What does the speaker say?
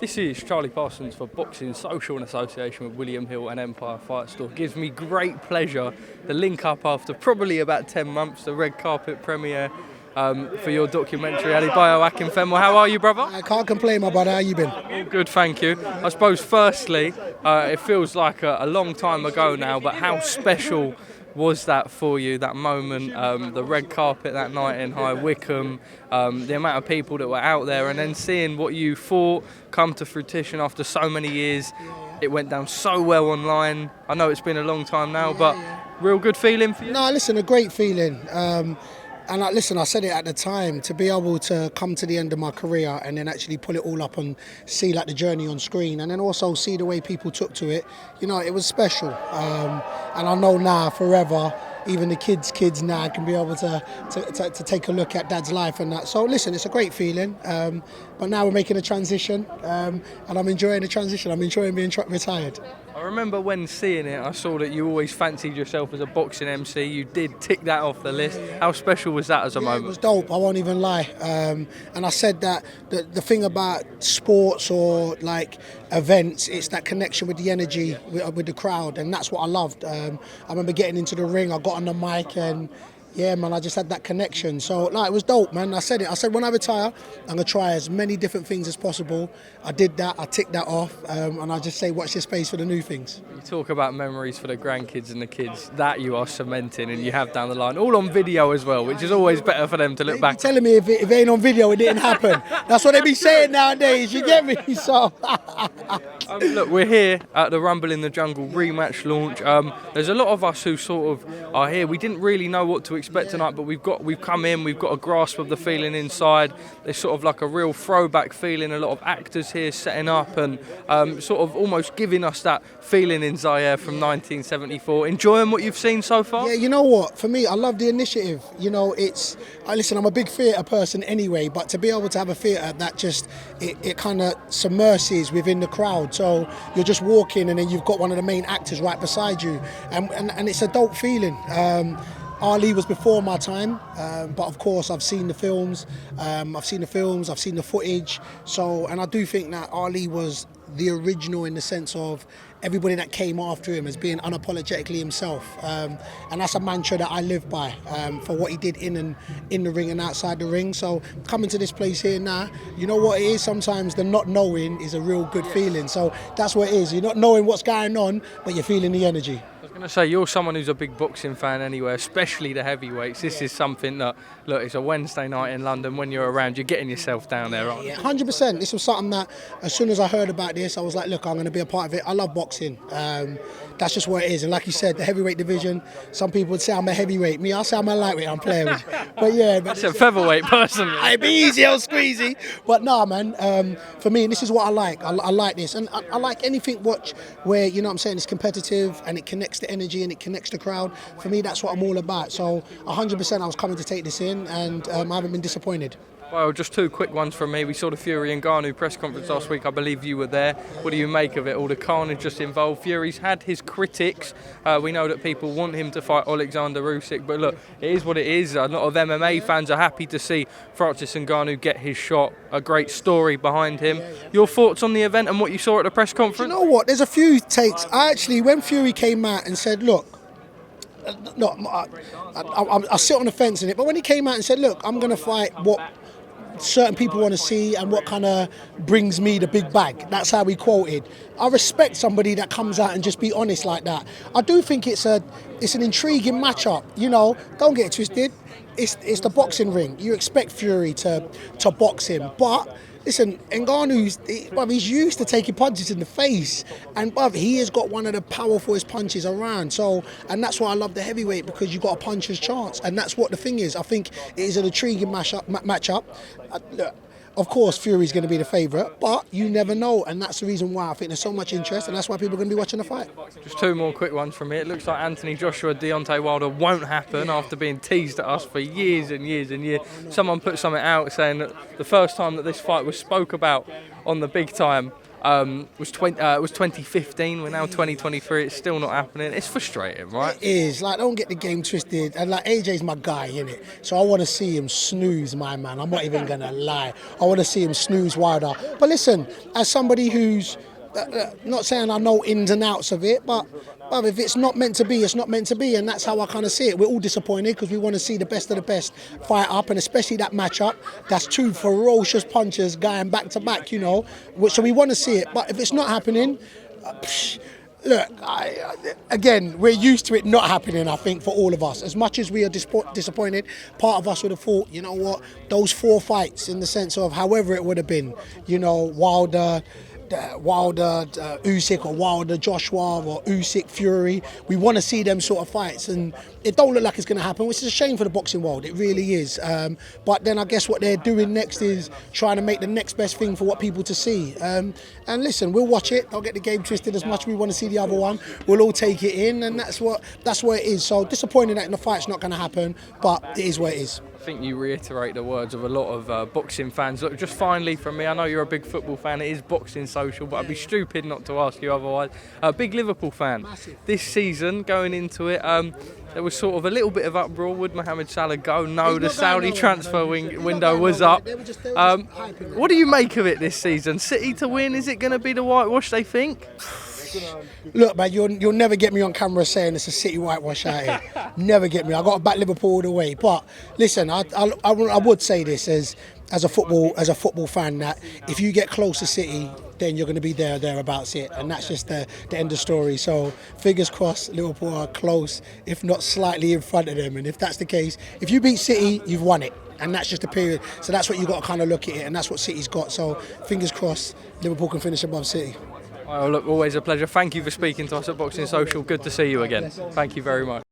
This is Charlie Parsons for Boxing Social in association with William Hill and Empire Fight Store. Gives me great pleasure to link up after probably about 10 months, the red carpet premiere for your documentary, Adebayo Akinfenwa. How are you, brother? I can't complain, my brother. How you been? All good, thank you. I suppose firstly, it feels like a long time ago now, but how special was that for you, that moment, the red carpet that night in High Wycombe, the amount of people that were out there, and then seeing what you thought come to fruition after so many years? It went down so well online. I know it's been a long time now, but real good feeling for you? No, listen, a great feeling. Listen, I said it at the time, to be able to come to the end of my career and then actually pull it all up and see like the journey on screen, and then also see the way people took to it, you know, it was special. And I know now, forever, even the kids now can be able to take a look at Dad's life and that. So listen, it's a great feeling. But now we're making a transition, and I'm enjoying the transition. I'm enjoying being retired. I remember when seeing it, I saw that you always fancied yourself as a boxing MC. You did tick that off the list. How special was that as a moment? It was dope, I won't even lie. And I said that the thing about sports or like events, it's that connection with the energy, with the crowd, and that's what I loved. I remember getting into the ring, I got on the mic, and yeah, man, I just had that connection. So, like, it was dope, man. I said it. I said, when I retire, I'm going to try as many different things as possible. I did that. I ticked that off. And I just say, watch your space for the new things. You talk about memories for the grandkids and the kids that you are cementing and you have down the line, all on video as well, which is always better for them to look back. Telling me if it ain't on video, it didn't happen. That's what they be saying nowadays. You get me? So. Look, we're here at the Rumble in the Jungle rematch launch. There's a lot of us who sort of are here. We didn't really know what to expect tonight, but we've come in, we've got a grasp of the feeling inside. There's sort of like a real throwback feeling. A lot of actors here setting up and sort of almost giving us that feeling in Zaire from 1974. Enjoying what you've seen so far? Yeah, you know what? For me, I love the initiative. You know, listen, I'm a big theatre person anyway, but to be able to have a theatre that just, it kind of submerses within the crowd. So you're just walking and then you've got one of the main actors right beside you. And it's a dope feeling. Ali was before my time, but of course I've seen the films, I've seen the footage. So, and I do think that Ali was the original in the sense of everybody that came after him as being unapologetically himself. And that's a mantra that I live by for what he did in the ring and outside the ring. So coming to this place here now, you know what it is, sometimes the not knowing is a real good feeling. So that's what it is. You're not knowing what's going on, but you're feeling the energy. I was going to say, you're someone who's a big boxing fan anyway, especially the heavyweights. This is something that, look, it's a Wednesday night in London. When you're around, you're getting yourself down there, aren't you? Yeah, 100%. This was something that, as soon as I heard about this, I was like, look, I'm going to be a part of it. I love boxing. That's just what it is. And like you said, the heavyweight division, some people would say I'm a heavyweight. Me, I say I'm a lightweight. I'm playing with you. But yeah. That's a featherweight person. It'd be easy, old squeezy. But nah, man, for me, this is what I like. I like this. And I like anything where, you know what I'm saying, it's competitive and it connects the energy and it connects the crowd. For me, that's what I'm all about. So 100% I was coming to take this in, and I haven't been disappointed. Well, just two quick ones from me. We saw the Fury and Ngannou press conference last week. I believe you were there. What do you make of it? All the carnage just involved. Fury's had his critics. We know that people want him to fight Alexander Usyk, but look, it is what it is. A lot of MMA fans are happy to see Francis Ngannou get his shot. A great story behind him. Your thoughts on the event and what you saw at the press conference? You know what? There's a few takes. When Fury came out and said, look, I sit on the fence in it, but when he came out and said, look, I'm going to fight what certain people want to see and what kind of brings me the big bag. That's how he quoted. I respect somebody that comes out and just be honest like that. I do think it's an intriguing matchup. You know, don't get it twisted. It's the boxing ring. You expect Fury to box him, but listen, Ngannou, he's used to taking punches in the face, and he has got one of the powerfulest punches around. So, and that's why I love the heavyweight, because you got a puncher's chance, and that's what the thing is. I think it is an intriguing matchup. Look, of course, Fury's going to be the favourite, but you never know, and that's the reason why I think there's so much interest, and that's why people are going to be watching the fight. Just two more quick ones from me. It looks like Anthony Joshua, Deontay Wilder won't happen after being teased at us for years and years and years. Someone put something out saying that the first time that this fight was spoke about on the big time, was 2015. We're now 2023. It's still not happening. It's frustrating, right? It is. Like, don't get the game twisted. And like, AJ's my guy, innit? So I want to see him snooze, my man. I'm not even gonna lie. I want to see him snooze Wilder. But listen, as somebody who's not saying I know ins and outs of it, but if it's not meant to be, it's not meant to be, and that's how I kind of see it. We're all disappointed because we want to see the best of the best fight up, and especially that matchup. That's two ferocious punchers going back to back, you know. So we want to see it, but if it's not happening, look, again, we're used to it not happening, I think, for all of us. As much as we are disappointed, part of us would have thought, you know what, those 4 fights, in the sense of however it would have been, you know, Wilder, Usyk, or Wilder, Joshua, or Usyk, Fury. We want to see them sort of fights, and it don't look like it's going to happen, which is a shame for the boxing world. It really is. But then I guess what they're doing next is trying to make the next best thing for what people to see. And listen, we'll watch it. Don't get the game twisted. As much as we want to see the other one, we'll all take it in, and that's what it is. So disappointed that the fight's not going to happen, but it is what it is. I think you reiterate the words of a lot of boxing fans. Look, just finally from me, I know you're a big football fan. It is Boxing Social, but I'd be stupid not to ask you otherwise. A big Liverpool fan. Massive. This season, going into it, there was sort of a little bit of uproar. Would Mohamed Salah go? No, the Saudi transfer window was up. What do you make of it this season? City to win? Is it going to be the whitewash they think? Look, man, you'll never get me on camera saying it's a City whitewash out here. Never get me. I got to back Liverpool all the way. But listen, I would say this as a football fan, that if you get close to City, then you're going to be thereabouts it, and that's just the end of story. So fingers crossed, Liverpool are close, if not slightly in front of them. And if that's the case, if you beat City, you've won it. And that's just a period. So that's what you got to kind of look at it, and that's what City's got. So fingers crossed, Liverpool can finish above City. Well, look, always a pleasure. Thank you for speaking to us at Boxing Social. Good to see you again. Thank you very much.